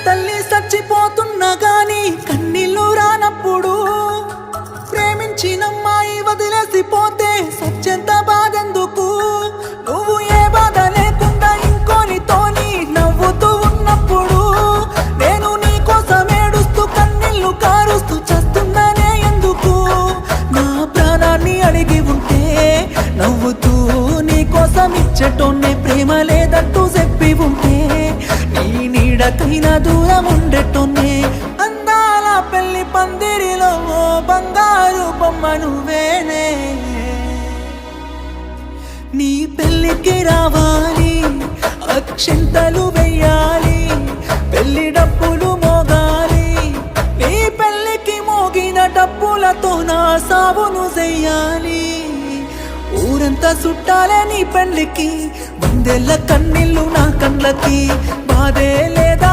తల్లి చచ్చిపోతున్నా గాని కన్నీళ్ళు రానప్పుడు ప్రేమించినమ్మాయి వదిలేసిపోతే సత్యంత బాధెందుకు? నువ్వు ఏ బాధ లేకుండా ఇంకోనితోని నవ్వుతూ ఉన్నప్పుడు నేను నీ కోసం ఏడుస్తూ కన్నీళ్ళు కారుస్తూ చస్తున్నానే ఎందుకు? నా ప్రాణాన్ని అడిగి ఉంటే నవ్వుతూ నీ కోసం ఇచ్చటోనే ప్రేమ లేదంటూ చెప్పి ఉంటే నీ నీడకైనా దూరం ఉండేటోనే. అందాల పెళ్లి పందిరిలో బంగారు బొమ్మ నువ్వేనే. నీ పెళ్లికి రావాలి, అక్షింతలు వెయ్యాలి, పెళ్లి డప్పులు మోగాలి. నీ పెళ్లికి మోగిన డప్పులతో నా సావును చెయ్యాలి. ఊరంతా చుట్టాలే నీ పెళ్లికి, వందెళ్ళ కన్నీళ్ళు నా కండ్లకి. బాధే లేదా